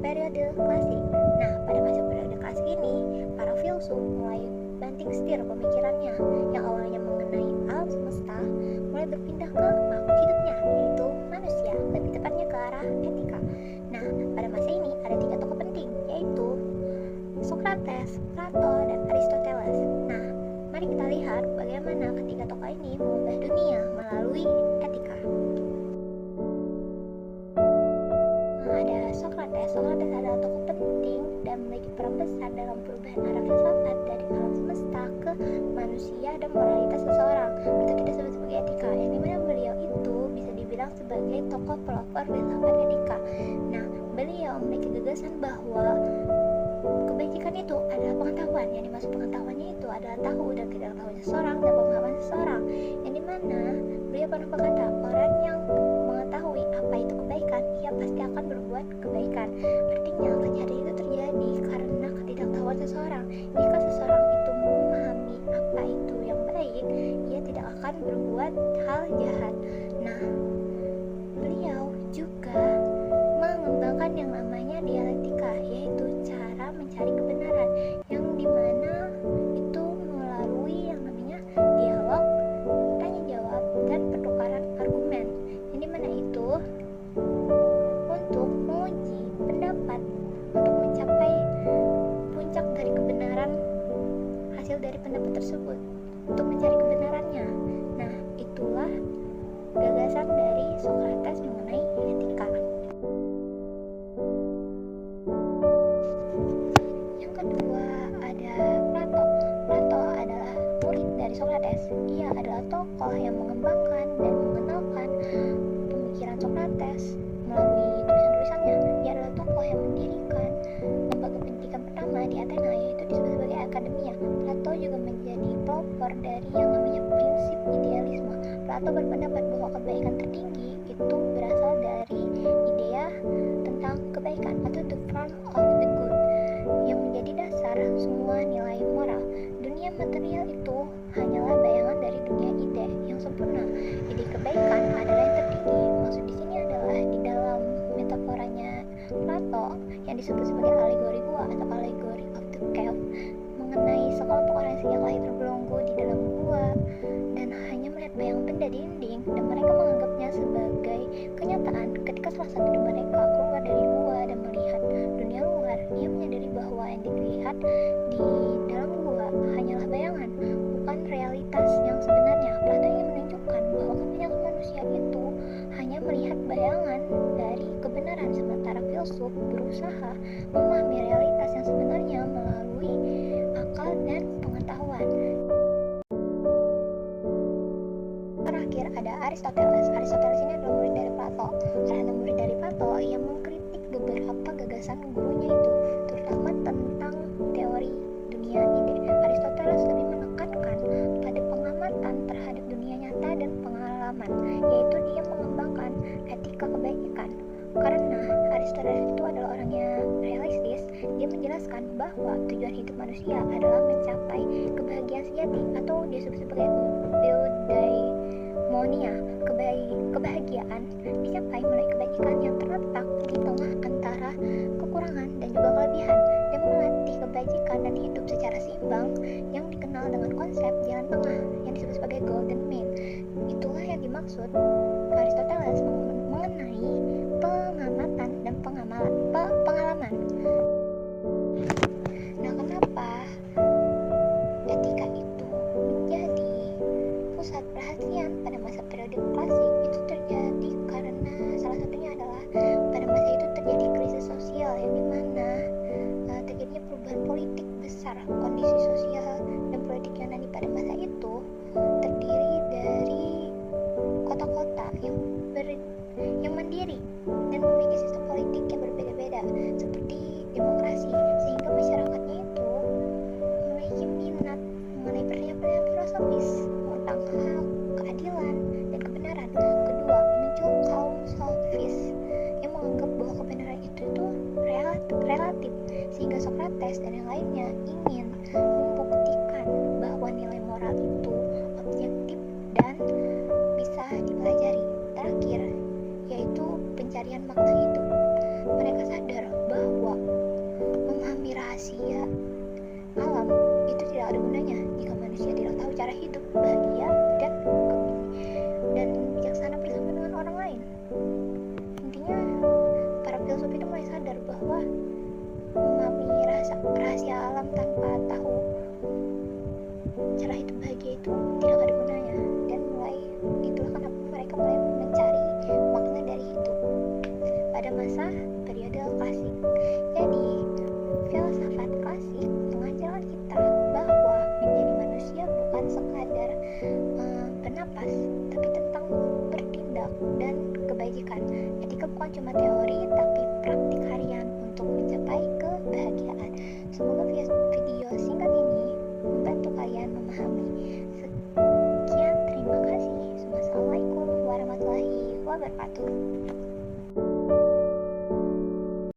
periode klasik. Nah, pada masa periode klasik ini, para filsuf mulai banting setir pemikirannya yang awalnya mengenai alam semesta mulai berpindah ke makhluk hidupnya, yaitu manusia, lebih tepatnya ke arah etika. Nah, pada masa ini ada 3 tokoh penting, yaitu Socrates, Plato, dan Aristoteles. Nah, mari kita lihat bagaimana ketiga tokoh ini mengubah dunia melalui etika. Ada Socrates. Socrates adalah tokoh penting dan memiliki peran besar dalam perubahan arah filsafat dari alam semesta ke manusia dan moralitas seseorang, atau kita sebut sebagai etika, yang dimana beliau itu bisa dibilang sebagai tokoh pelopor filsafat etika. Nah, beliau memiliki gagasan bahwa kebajikan itu adalah pengetahuan, yang dimaksud pengetahuannya itu adalah tahu dan tidak tahu seseorang dan pemahaman seseorang, yang dimana beliau pernah berkata, orang yang mengetahui apa itu kebaikan, ia pasti akan berbuat kebaikan. Artinya kejadian itu terjadi karena ketidaktahuan seseorang. Jika seseorang itu memahami apa itu yang baik, ia tidak akan berbuat hal jahat. Nah, beliau juga mengembangkan yang namanya dialektika, yaitu cara mencari kebenaran, yang dimana itu melalui yang namanya dialog, tanya jawab, dan pertukaran argumen, yang dimana itu untuk menguji pendapat untuk mencapai puncak dari kebenaran hasil dari pendapat tersebut, untuk mencari kebenarannya. Nah, itulah gagasan dari Socrates mengenai etika. Yang kedua ada Plato. Plato adalah murid dari Socrates. Ia adalah tokoh yang mengembangkan dan mengenalkan pemikiran Socrates melalui tulisan-tulisannya. Ia adalah tokoh yang mendirikan lembaga pendidikan pertama di Athena, yaitu disebut sebagai Akademia. Plato juga menjadi pelopor dari yang namanya prinsip idealisme. Plato berpendapat bahwa kebaikan tertinggi itu berasal dari idea tentang kebaikan atau the form of the good, yang menjadi dasar semua nilai moral. Dunia material itu hanyalah bayangan dari dunia ide yang sempurna. Ide kebaikan adalah yang tertinggi. Maksud di sini adalah di dalam metaforanya Plato yang disebut sebagai alegori gua atau allegory of the cave, mengenai sekelompok orang yang sejak lahir terbelenggu di dalam gua dan hanya melihat bayang benda di dinding, dan mereka menganggapnya sebagai kenyataan. Ketika salah satu dari mereka keluar dari gua dan melihat dunia luar, ia menyadari bahwa yang dilihat di dalam gua hanyalah bayangan, bukan realitas yang sebenarnya. Plato ingin menunjukkan bahwa kebanyakan manusia itu hanya melihat bayangan dari kebenaran, sementara filsuf berusaha memahami realitas yang sebenarnya melalui akal dan pengetahuan. Terakhir ada Aristoteles. Aristoteles ini adalah murid dari Plato. Karena murid dari Plato, ia mengkritik beberapa gagasan gurunya itu, terutama tentang teori dunia ide. Aristoteles lebih menekankan pada pengamatan terhadap dunia nyata dan pengalaman, yaitu dia mengembangkan etika kebaikan. Karena Aristoteles itu adalah orangnya realistis, dia menjelaskan bahwa tujuan hidup manusia adalah mencapai kebahagiaan sejati, atau dia disebut sebagai eudaimonia. Kebahagiaan dicapai melalui kebajikan yang terletak di tengah antara kekurangan dan juga kelebihan, dan melatih kebajikan dan hidup secara seimbang yang dikenal dengan konsep jalan tengah yang disebut sebagai golden mean. Itulah yang dimaksud Aristoteles mengenai pengamatan dan pengalaman. Nah, kenapa etika itu menjadi pusat perhatian pada masa periode klasik? Itu terjadi karena salah satunya adalah pada masa itu terjadi krisis sosial, yang dimana terjadinya perubahan politik besar. Kondisi sosial dan politik Yunani pada masa itu terdiri dari kota-kota yang mandiri dan memiliki sistem politik yang berbeda-beda seperti demokrasi, sehingga masyarakatnya itu memiliki minat mengenai pertanyaan-pertanyaan filosofis tentang hak, keadilan, dan kebenaran. Kedua, muncul kaum sofis yang menganggap bahwa kebenaran itu relatif, sehingga Socrates dan yang lainnya ingin membuktikan bahwa nilai moral itu objektif dan bisa dipelajari. Terakhir, yaitu pencarian makna hidup. Mereka sadar bahwa hidup bahagia dan bijaksana bersama dengan orang lain. Intinya para filsuf itu mulai sadar bahwa memahami rahasia alam tanpa tahu cara hidup bahagia itu tidak ada gunanya, dan itulah kenapa mereka mulai mencari makna dari hidup pada masa periode klasik. Jadi filsafat klasik mengajarkan kita bahwa menjadi manusia bukan sekadar bernapas, tapi tentang bertindak dan kebajikan. Etika bukan cuma teori, tapi praktik harian untuk mencapai kebahagiaan. Semoga video singkat ini membantu kalian memahami. Sekian, terima kasih. Wassalamualaikum warahmatullahi wabarakatuh.